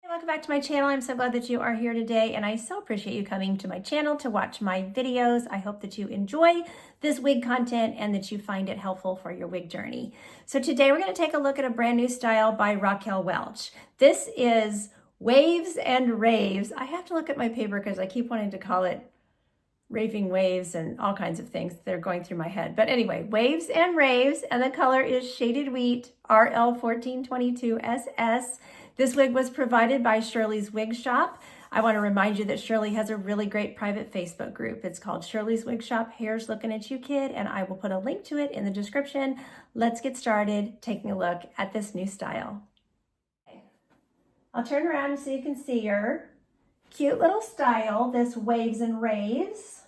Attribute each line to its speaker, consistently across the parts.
Speaker 1: Welcome back to my channel. I'm so glad that you are here today, and I so appreciate you coming to my channel to watch my videos. I hope that you enjoy this wig content and that you find it helpful for your wig journey. So today we're going to take a look at a brand new style by Raquel Welch. This is Waves and Raves. I have to look at my paper because I keep wanting to call it raving waves and all kinds of things that are going through my head. But anyway, Waves and Raves, and the color is Shaded Wheat RL1422SS. This wig was provided by Shirley's Wig Shop. I want to remind you that Shirley has a really great private Facebook group. It's called Shirley's Wig Shop, Hair's Looking at You Kid, and I will put a link to it in the description. Let's get started taking a look at this new style. Okay. I'll turn around so you can see her. Cute little style, this Waves and Raves.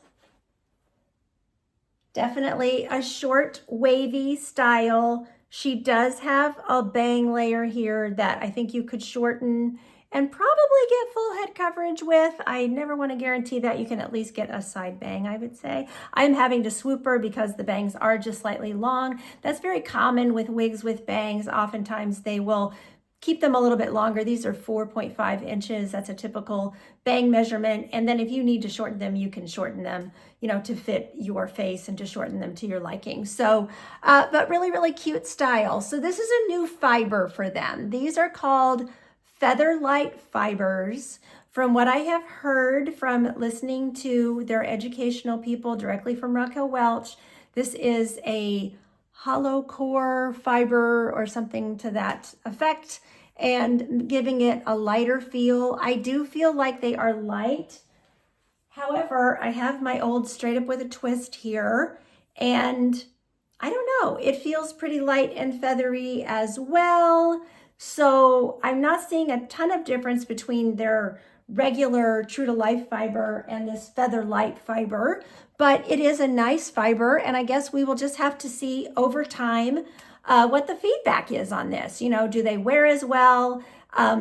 Speaker 1: Definitely a short, wavy style. She does have a bang layer here that I think you could shorten and probably get full head coverage with. I never want to guarantee that. You can at least get a side bang, I would say. I'm having to swoop her because the bangs are just slightly long. That's very common with wigs with bangs. Oftentimes they will keep them a little bit longer. These are 4.5 inches. That's a typical bang measurement. And then if you need to shorten them, you can shorten them, to fit your face and to shorten them to your liking. So, but really, really cute style. So this is a new fiber for them. These are called Featherlite fibers. From what I have heard from listening to their educational people directly from Raquel Welch, this is a hollow core fiber or something to that effect, and giving it a lighter feel. I do feel like they are light. However, I have my old straight up with a twist here, and I don't know, it feels pretty light and feathery as well. So I'm not seeing a ton of difference between their regular true to life fiber and this Featherlite fiber, but it is a nice fiber, and I guess we will just have to see over time what the feedback is on this. Do they wear as well?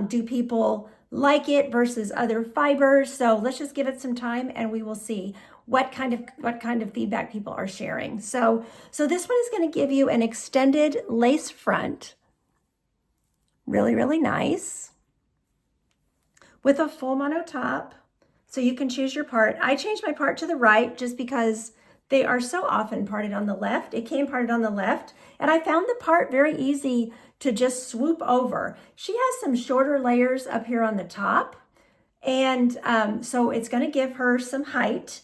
Speaker 1: Do people like it versus other fibers? So let's just give it some time and we will see what kind of feedback people are sharing. So this one is going to give you an extended lace front. Really, really nice. With a full mono top, so you can choose your part. I changed my part to the right just because they are so often parted on the left. It came parted on the left, and I found the part very easy to just swoop over. She has some shorter layers up here on the top, and so it's going to give her some height,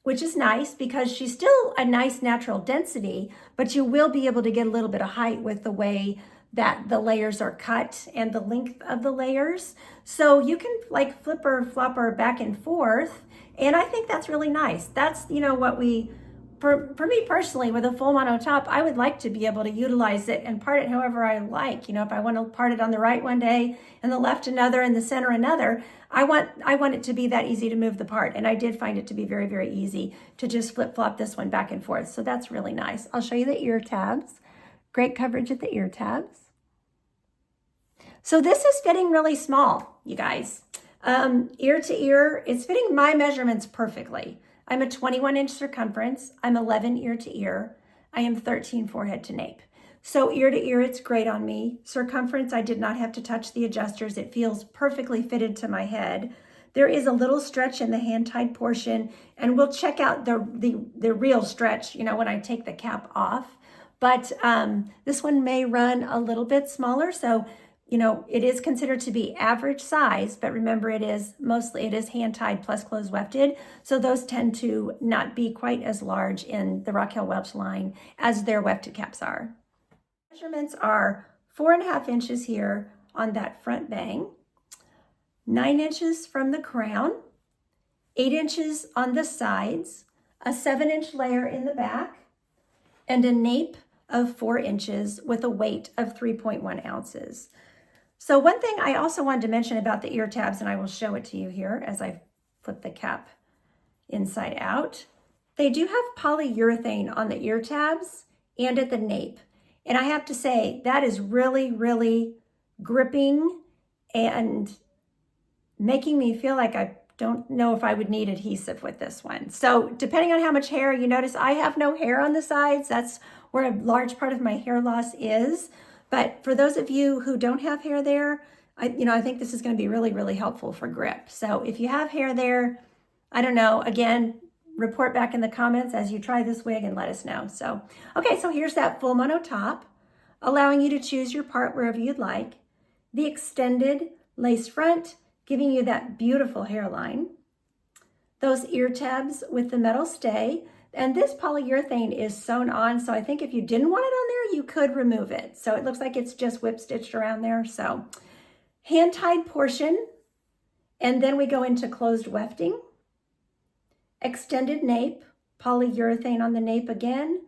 Speaker 1: which is nice because she's still a nice natural density, but you will be able to get a little bit of height with the way that the layers are cut and the length of the layers. So you can like flip her, flop her back and forth. And I think that's really nice. That's, what for me personally, with a full mono top, I would like to be able to utilize it and part it however I like. If I want to part it on the right one day and the left another and the center another, I want it to be that easy to move the part. And I did find it to be very, very easy to just flip flop this one back and forth. So that's really nice. I'll show you the ear tabs. Great coverage at the ear tabs. So this is fitting really small, you guys. Ear to ear, it's fitting my measurements perfectly. I'm a 21-inch circumference. I'm 11 ear to ear. I am 13 forehead to nape. So ear to ear, it's great on me. Circumference, I did not have to touch the adjusters. It feels perfectly fitted to my head. There is a little stretch in the hand-tied portion, and we'll check out the real stretch, when I take the cap off. But this one may run a little bit smaller, so it is considered to be average size, but remember it is hand-tied plus closed wefted. So those tend to not be quite as large in the Raquel Welch line as their wefted caps are. Measurements are 4.5 inches here on that front bang, 9 inches from the crown, 8 inches on the sides, a 7-inch layer in the back, and a nape of 4 inches with a weight of 3.1 ounces. So one thing I also wanted to mention about the ear tabs, and I will show it to you here as I flip the cap inside out. They do have polyurethane on the ear tabs and at the nape. And I have to say, that is really, really gripping and making me feel like I don't know if I would need adhesive with this one. So depending on how much hair, you notice I have no hair on the sides. That's where a large part of my hair loss is. But for those of you who don't have hair there, I think this is going to be really, really helpful for grip. So if you have hair there, I don't know, again, report back in the comments as you try this wig and let us know. So, okay, so here's that full mono top, allowing you to choose your part wherever you'd like. The extended lace front, giving you that beautiful hairline. Those ear tabs with the metal stay. And this polyurethane is sewn on, so I think if you didn't want it on there, you could remove it. So it looks like it's just whip stitched around there. So hand-tied portion, and then we go into closed wefting. Extended nape, polyurethane on the nape again,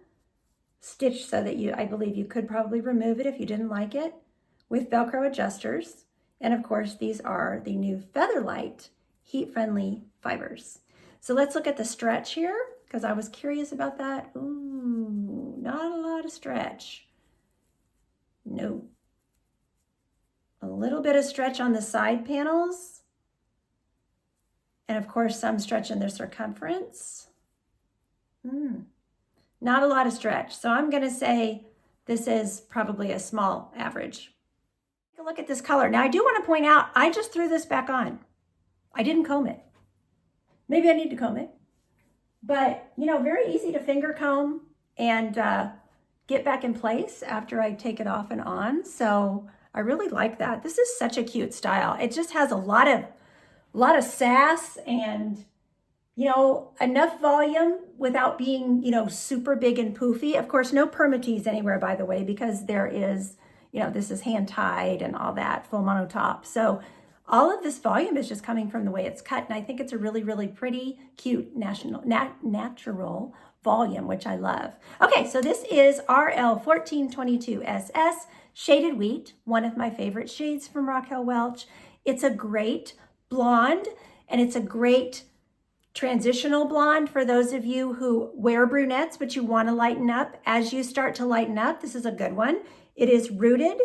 Speaker 1: stitched so that I believe you could probably remove it if you didn't like it, with Velcro adjusters. And of course, these are the new Featherlite heat-friendly fibers. So let's look at the stretch here, because I was curious about that. Ooh, not a lot of stretch. No. A little bit of stretch on the side panels. And of course, some stretch in the circumference. Not a lot of stretch. So I'm going to say this is probably a small average. Take a look at this color. Now I do want to point out, I just threw this back on. I didn't comb it. Maybe I need to comb it. But, very easy to finger comb and get back in place after I take it off and on. So I really like that. This is such a cute style. It just has a lot of sass and, enough volume without being, super big and poofy. Of course, no permatease anywhere, by the way, because there is, this is hand tied and all that, full mono top. So all of this volume is just coming from the way it's cut. And I think it's a really, really pretty, cute, natural volume, which I love. Okay, so this is RL1422SS Shaded Wheat, one of my favorite shades from Raquel Welch. It's a great blonde, and it's a great transitional blonde for those of you who wear brunettes, but you want to lighten up. As you start to lighten up, this is a good one. It is rooted,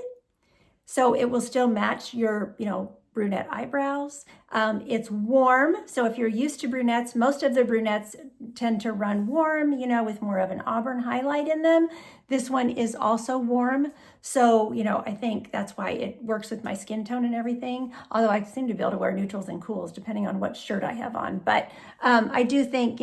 Speaker 1: so it will still match your, brunette eyebrows. It's warm, so if you're used to brunettes, most of the brunettes tend to run warm, with more of an auburn highlight in them. This one is also warm, so, I think that's why it works with my skin tone and everything, although I seem to be able to wear neutrals and cools depending on what shirt I have on. But I do think,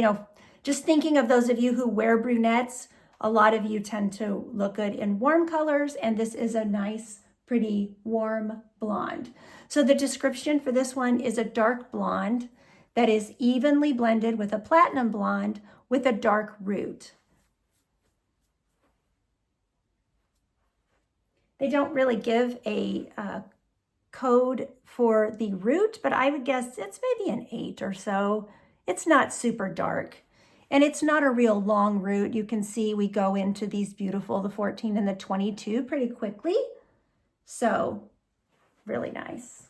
Speaker 1: just thinking of those of you who wear brunettes, a lot of you tend to look good in warm colors, and this is a nice, pretty warm blonde. So the description for this one is a dark blonde that is evenly blended with a platinum blonde with a dark root. They don't really give a code for the root, but I would guess it's maybe an 8 or so. It's not super dark. And it's not a real long root. You can see we go into these beautiful, the 14 and the 22 pretty quickly. So really nice.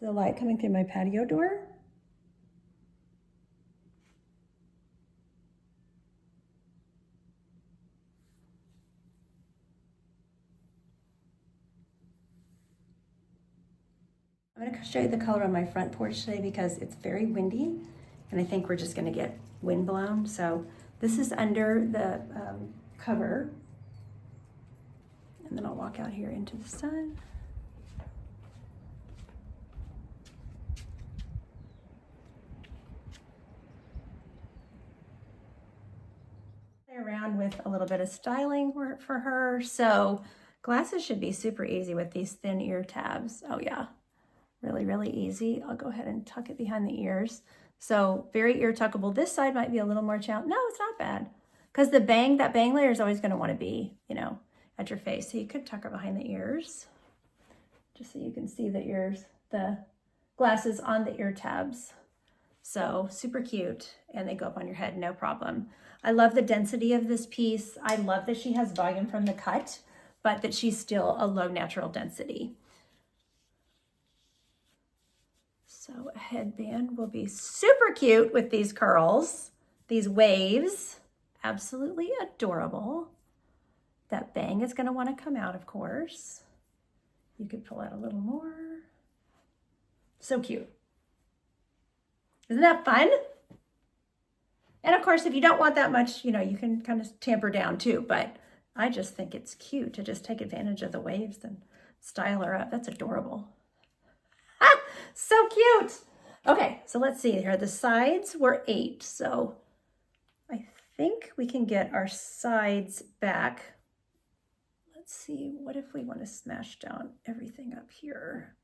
Speaker 1: The light coming through my patio door. I'm going to show you the color on my front porch today because it's very windy and I think we're just going to get wind blown. So this is under the cover, and then I'll walk out here into the sun. Play around with a little bit of styling work for her. So glasses should be super easy with these thin ear tabs. Oh yeah. Really, really easy. I'll go ahead and tuck it behind the ears. So very ear tuckable. This side might be a little more challenging. No, it's not bad. Because that bang layer is always going to want to be, at your face. So you could tuck her behind the ears. Just so you can see the glasses on the ear tabs. So super cute. And they go up on your head, no problem. I love the density of this piece. I love that she has volume from the cut, but that she's still a low natural density. So a headband will be super cute with these curls, these waves, absolutely adorable. That bang is going to want to come out, of course. You could pull out a little more. So cute. Isn't that fun? And of course, if you don't want that much, you know, you can kind of tamper down too, but I just think it's cute to just take advantage of the waves and style her up. That's adorable. Ah, so cute. Okay, so let's see here. The sides were 8, so I think we can get our sides back. Let's see, what if we want to smash down everything up here?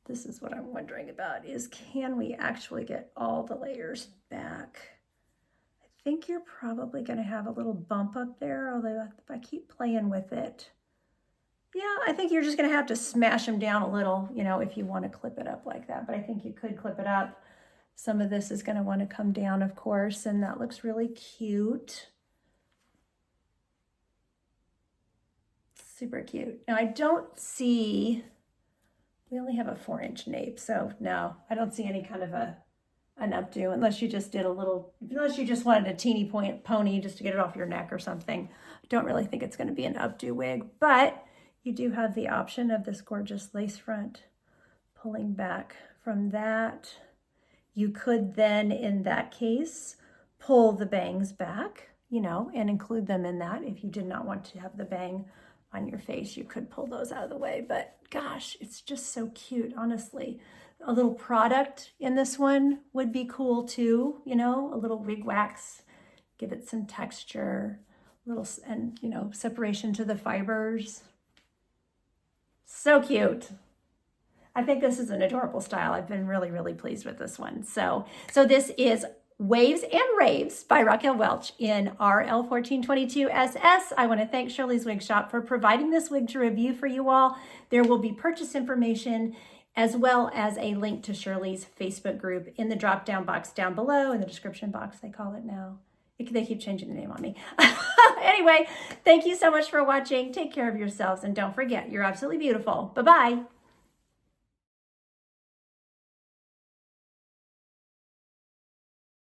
Speaker 1: This is what I'm wondering about, is can we actually get all the layers back? I think you're probably going to have a little bump up there, although if I keep playing with it, yeah, I think you're just going to have to smash them down a little, you know, if you want to clip it up like that. But I think you could clip it up. Some of this is going to want to come down, of course, and that looks really cute. Super cute. Now, I don't see, we only have a 4-inch nape, so no, I don't see any kind of an updo, unless you just did a little, unless you just wanted a teeny pony just to get it off your neck or something. I don't really think it's going to be an updo wig, but you do have the option of this gorgeous lace front pulling back from that. You could then, in that case, pull the bangs back, you know, and include them in that. If you did not want to have the bang on your face, you could pull those out of the way. But gosh, it's just so cute, honestly. A little product in this one would be cool too, you know, a little wig wax, give it some texture, little, and you know, separation to the fibers. So cute. I think this is an adorable style. I've been really, really pleased with this one. So this is Waves and Raves by Raquel Welch in RL1422SS. I want to thank Shirley's Wig Shop for providing this wig to review for you all. There will be purchase information as well as a link to Shirley's Facebook group in the drop-down box down below, in the description box, they call it now. They keep changing the name on me. Anyway, thank you so much for watching. Take care of yourselves, and don't forget, you're absolutely beautiful. Bye-bye.